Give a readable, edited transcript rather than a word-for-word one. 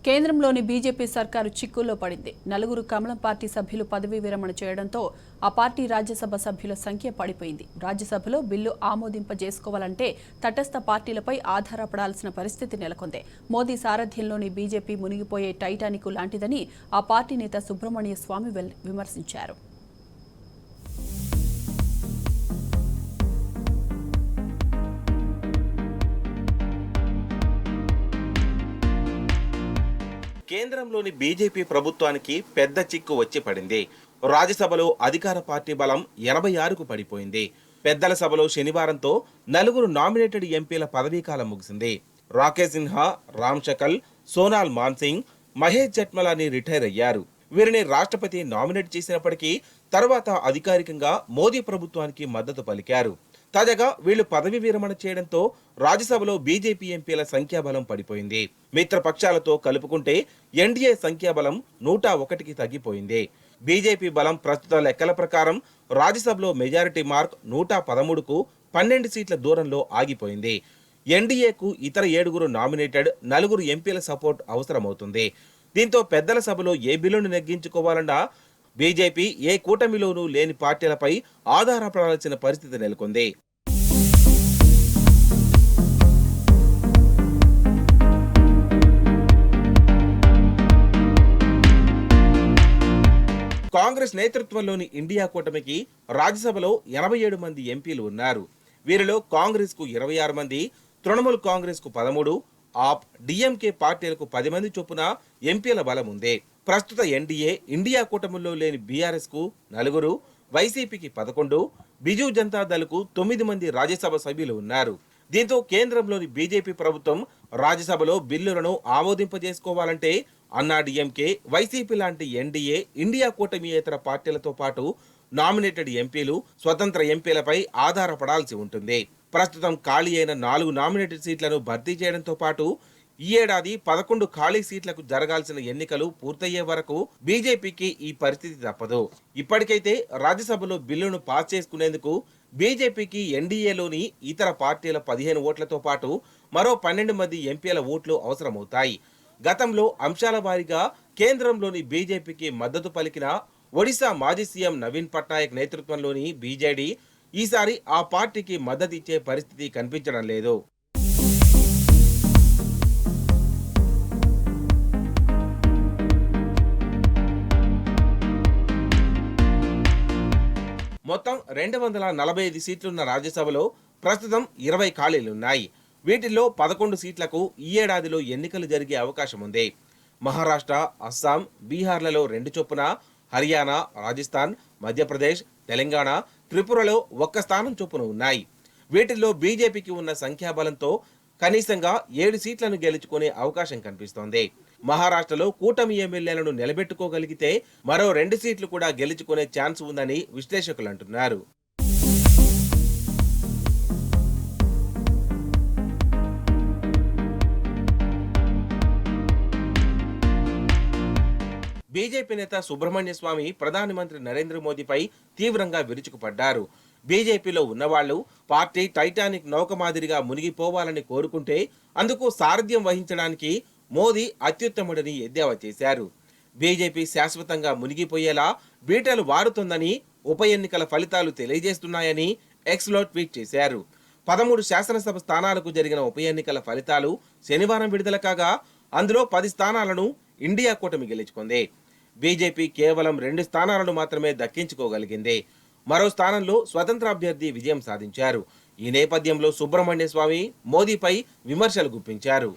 కేంద్రంలోని బీజేపీ సర్కారు చిక్కుల్లో పడింది. నలుగురు కమలం పార్టీ సభ్యులు పదవీ విరమణ చేయడంతో ఆ పార్టీ రాజ్యసభ సభ్యుల సంఖ్య పడిపోయింది. రాజ్యసభలో బిల్లు ఆమోదింపజేసుకోవాలంటే తటస్థ పార్టీలపై ఆధారపడాల్సిన పరిస్థితి నెలకొంది. మోదీ సారథ్యంలోని బీజేపీ మునిగిపోయే టైటానిక్ లాంటిదని ఆ పార్టీ నేత సుబ్రహ్మణ్య స్వామి విమర్శించారు. కేంద్రంలోని బీజేపీ ప్రభుత్వానికి పెద్ద చిక్కు వచ్చి పడింది. రాజ్యసభలో అధికార పార్టీ బలం 86కు పడిపోయింది. పెద్దల సభలో శనివారంతో నలుగురు నామినేటెడ్ ఎంపీల పదవీకాలం ముగిసింది. రాకేష్ సిన్హా, రామ్ శకల్, సోనాల్ మాన్సింగ్, మహేష్ జట్మలాని రిటైర్ అయ్యారు. వీరిని రాష్ట్రపతి నామినేట్ చేసినప్పటికీ తర్వాత అధికారికంగా మోదీ ప్రభుత్వానికి మద్దతు పలికారు. తాజాగా వీళ్లు పదవి విరమణ చేయడంతో రాజ్యసభలో బీజేపీ ఎంపీల సంఖ్యాబలం పడిపోయింది. మిత్రపక్షాలతో కలుపుకుంటే ఎన్డీఏ సంఖ్యాబలం 101కి తగ్గిపోయింది. బీజేపీ బలం ప్రస్తుత లెక్కల ప్రకారం రాజ్యసభలో మెజారిటీ మార్క్ 113కు 12 సీట్ల దూరంలో ఆగిపోయింది. ఎన్డీఏకు ఇతర 7 నామినేటెడ్ 4 ఎంపీల సపోర్ట్ అవసరమవుతుంది. దీంతో పెద్దల సభలో ఏ బిల్లును నెగ్గించుకోవాలన్నా బీజేపీ ఏ కూటమిలోనూ లేని పార్టీలపై ఆధారపడాల్సిన పరిస్థితి నెలకొంది. కాంగ్రెస్ నేతృత్వంలోని ఇండియా కూటమికి రాజ్యసభలో 87 మంది ఎంపీలు ఉన్నారు. వీరిలో కాంగ్రెస్ కు 26 మంది, తృణమూల్ కాంగ్రెస్ కు 13, ఆప్, డిఎంకే పార్టీలకు 10 మంది చొప్పున ఎంపీల బలం ఉంది. ప్రస్తుత ఎన్డీఏ ఇండియా కూటమిలో లేని బీఆర్ఎస్ కు 4, వైసీపీకి 11, బిజు జనతాదళ్కు 9 మంది రాజ్యసభ సభ్యులు ఉన్నారు. దీంతో కేంద్రంలోని బీజేపీ ప్రభుత్వం రాజ్యసభలో బిల్లులను ఆమోదింపజేసుకోవాలంటే అన్నాడీఎంకే, వైసీపీ లాంటి ఎన్డీఏ ఇండియా కూటమియేతర పార్టీలతో పాటు నామినేటెడ్ ఎంపీలు, స్వతంత్ర ఎంపీలపై ఆధారపడాల్సి ఉంటుంది. ప్రస్తుతం ఖాళీ అయిన 4 నామినేటెడ్ సీట్లను భర్తీ చేయడంతో పాటు ఈ ఏడాది 11 ఖాళీ సీట్లకు జరగాల్సిన ఎన్నికలు పూర్తయ్యే వరకు బీజేపీకి ఈ పరిస్థితి తప్పదు. ఇప్పటికైతే రాజ్యసభలో బిల్లును పాస్ చేసుకునేందుకు బీజేపీకి ఎన్డీఏలోని ఇతర పార్టీల 15 ఓట్లతో పాటు మరో 12 మంది ఎంపీల ఓట్లు అవసరమవుతాయి. గతంలో అంశాల వారీగా కేంద్రంలోని బీజేపీకి మద్దతు పలికిన ఒడిశా మాజీ సీఎం నవీన్ పట్నాయక్ నేతృత్వంలోని బీజేడీ ఈసారి ఆ పార్టీకి మద్దతు ఇచ్చే పరిస్థితి కనిపించడం లేదు. మొత్తం 245 సీట్లున్న రాజ్యసభలో ప్రస్తుతం 20 ఖాళీలున్నాయి. వీటిల్లో 11 సీట్లకు ఈ ఏడాదిలో ఎన్నికలు జరిగే అవకాశం ఉంది. మహారాష్ట్ర, అస్సాం, బీహార్లలో 2 చొప్పున, హర్యానా, రాజస్థాన్, మధ్యప్రదేశ్, తెలంగాణ, త్రిపురలో 1 స్థానం చొప్పున ఉన్నాయి. వీటిల్లో బీజేపీకి ఉన్న సంఖ్యాబలంతో కనీసంగా 7 సీట్లను గెలుచుకునే అవకాశం కనిపిస్తోంది. మహారాష్ట్రలో కూటమి ఎమ్మెల్యేలను నిలబెట్టుకోగలిగితే మరో 2 సీట్లు కూడా గెలుచుకునే ఛాన్స్ ఉందని విశ్లేషకులు అంటున్నారు. బీజేపీ నేత సుబ్రహ్మణ్య స్వామి ప్రధానమంత్రి నరేంద్ర మోదీపై తీవ్రంగా విరుచుకుపడ్డారు. బీజేపీలో ఉన్నవాళ్లు పార్టీ టైటానిక్ నౌక మాదిరిగా మునిగిపోవాలని కోరుకుంటే అందుకు సారథ్యం వహించడానికి మోదీ అత్యుత్తముడని ఎద్దేవా చేశారు. బీజేపీ శాశ్వతంగా మునిగిపోయేలా బీటలు వారుతుందని ఉప ఎన్నికల ఫలితాలు తెలియజేస్తున్నాయని ఎక్స్లో ట్వీట్ చేశారు. 13 శాసనసభ స్థానాలకు జరిగిన ఉప ఎన్నికల ఫలితాలు శనివారం విడుదల కాగా అందులో 10 స్థానాలను ఇండియా కూటమి గెలుచుకుంది. బీజేపీ కేవలం 2 స్థానాలను మాత్రమే దక్కించుకోగలిగింది. మరో స్థానంలో స్వతంత్ర అభ్యర్థి విజయం సాధించారు. ఈ నేపథ్యంలో సుబ్రహ్మణ్య స్వామి మోదీపై విమర్శలు గుప్పించారు.